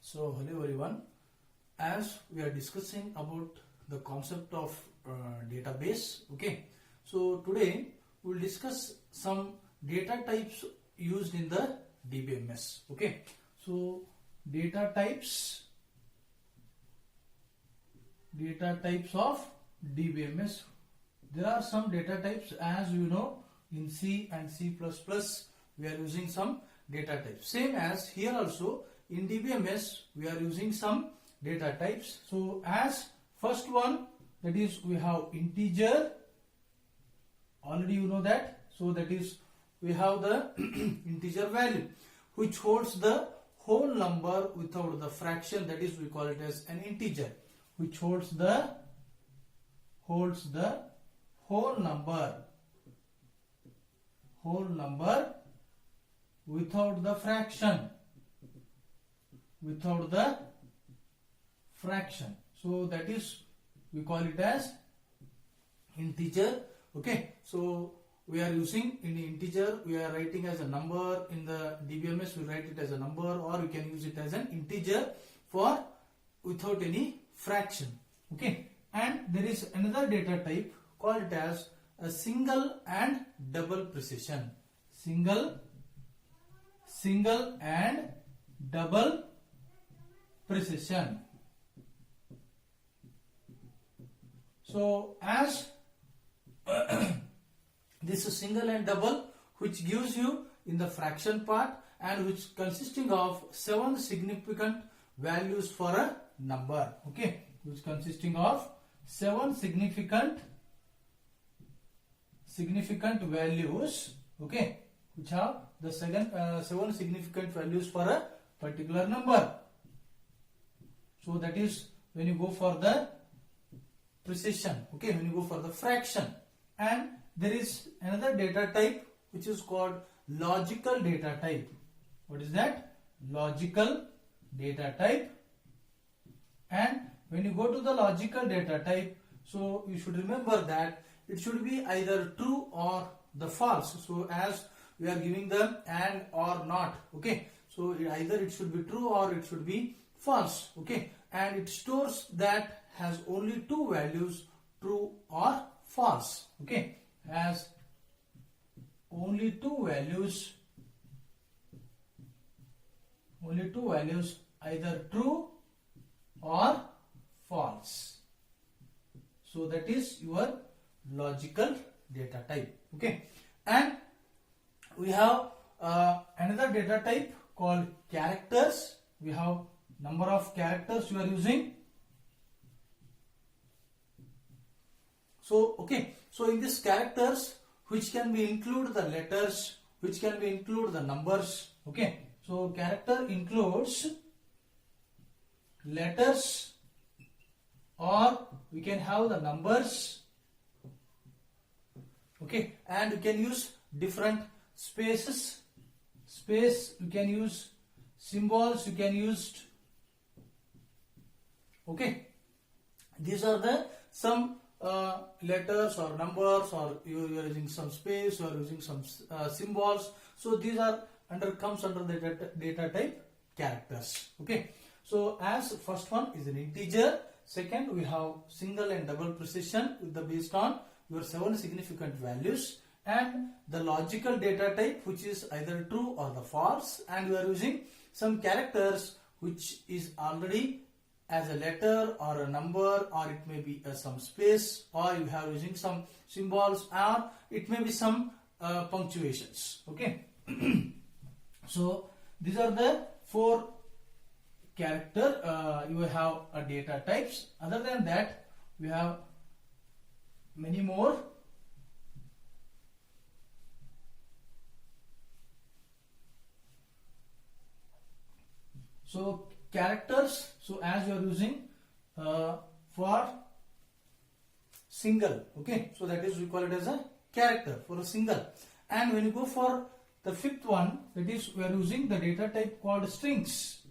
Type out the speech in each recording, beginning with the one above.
So hello everyone. As we are discussing about the concept of database, okay. So today we will discuss some data types used in the DBMS, okay. So data types of DBMS. There are some data types, as you know, in C and C++ we are using some data types. Same as here also in DBMS we are using some data types. So as first one, that is we have integer. Already you know that. So that is we have the integer value which holds the whole number without the fraction, that is we call it as an integer, which holds the whole number without the fraction. So that is we call it as integer, okay. So we are using in the integer, we are writing as a number. In the DBMS we write it as a number, or we can use it as an integer for without any fraction, okay. And there is another data type called as a single and double precision. Single and double precision. So as this is single and double, which gives you in the fraction part, and which consisting of 7 significant values for a number, okay, which consisting of 7 significant values, okay, which have the 7 significant values for a particular number. So that is when you go for the precision, okay, when you go for the fraction. And there is another data type which is called logical data type. What is that? Logical data type. And when you go to the logical data type, so you should remember that it should be either true or the false. So as we are giving them and or not, okay, so either it should be true or it should be false, okay. And it stores that has only 2 values, true or false, okay, has only two values, either true or false. So that is your logical data type, okay. And we have another data type called characters. We have number of characters you are using. So okay, so in this characters, which can be include the letters, which can be include the numbers, okay. So character includes letters, or we can have the numbers, okay. And you can use different spaces, you can use symbols, you can use, okay. These are the some letters or numbers, or you are using some space, you are using some symbols. So these are comes under the data type characters, okay. So as first one is an integer, second we have single and double precision with the based on your 7 significant values, and the logical data type which is either true or the false, and we are using some characters which is already as a letter or a number, or it may be some space, or you have using some symbols, or it may be some punctuations, okay. So these are the 4 character you have data types. Other than that, we have many more. So characters, so as you are using for single, okay, so that is we call it as a character for a single. And when you go for the 5th one, that is we are using the data type called strings.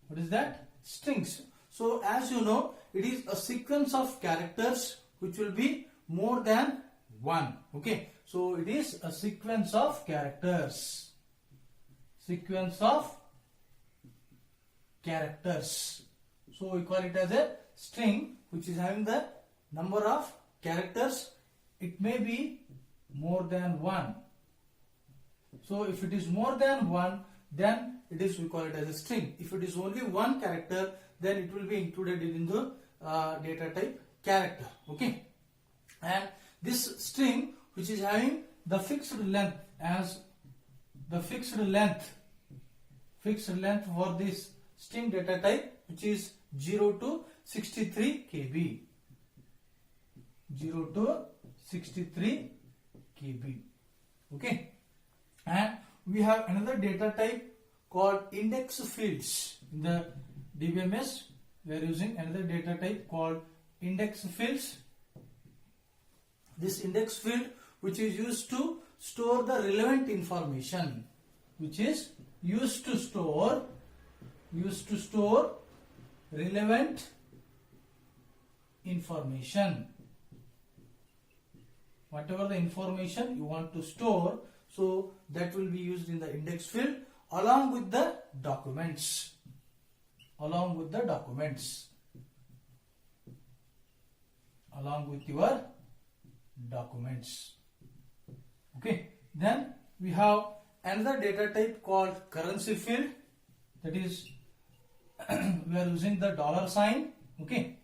What is that? Strings. So as you know, it is a sequence of characters which will be more than 1, okay. So it is a sequence of characters, characters. So we call it as a string which is having the number of characters. It may be more than one. So if it is more than one, then we call it as a string. If it is only one character, then it will be included in the data type character. Okay, and this string which is having the fixed length as the fixed length for this string data type, which is 0 to 63 KB. 0 to 63 KB. Okay, and we have another data type called index fields. In the DBMS, we are using another data type called index fields. This index field which is used to store the relevant information, which is used to store relevant information. Whatever the information you want to store, so that will be used in the index field along with the documents. Along with your documents. Okay, then we have another data type called currency field. That is, we are using the dollar sign. Okay,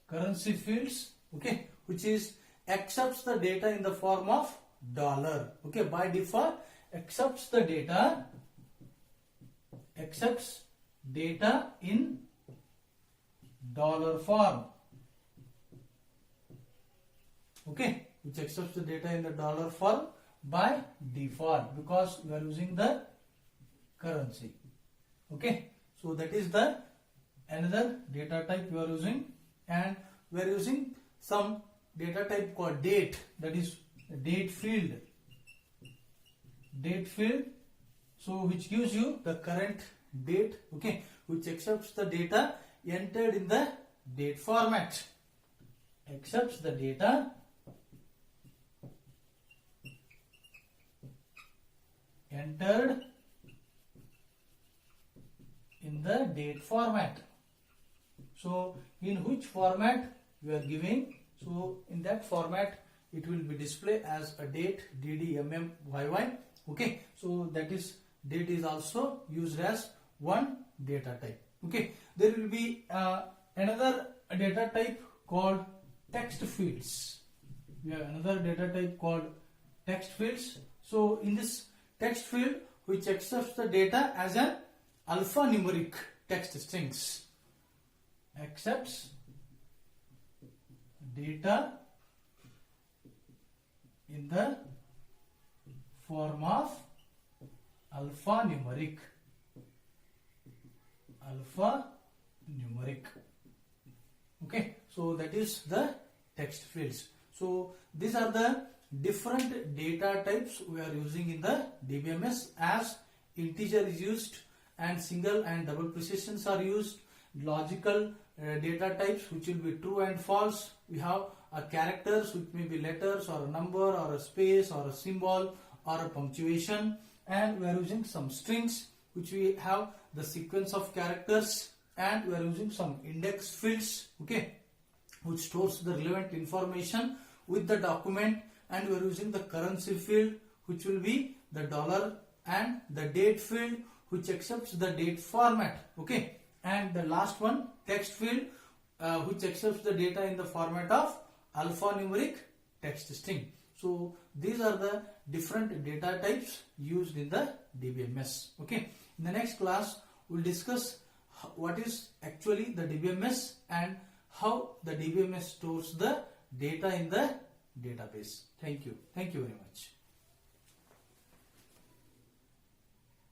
currency fields. Okay, which is accepts the data in the form of dollar. Okay, by default accepts data in dollar form. Okay, which accepts the data in the dollar form by default, because we are using the currency. Okay, so that is the another data type we are using, and we are using some data type called date, that is date field. So which gives you the current date. Okay, which accepts the data entered in the date format. Accepts the data entered in the date format. So in which format we are giving, so in that format it will be displayed as a date, DDMMYY. Okay, so that is date is also used as one data type. Okay, there will be another data type called text fields. We have another data type called text fields. So in this text field, which accepts the data as an alphanumeric text strings. Accepts data in the form of alphanumeric. Okay, so that is the text fields. So these are the different data types we are using in the DBMS, as integer is used and single and double precisions are used. Logical data types which will be true and false. We have characters which may be letters or a number or a space or a symbol or a punctuation, and we are using some strings which we have the sequence of characters, and we are using some index fields, okay, which stores the relevant information with the document, and we are using the currency field which will be the dollar, and the date field which accepts the date format. Okay, and the last one, text field, which accepts the data in the format of alphanumeric text string. So these are the different data types used in the DBMS. Okay, in the next class we'll discuss what is actually the DBMS and how the DBMS stores the data in the database. Thank you very much.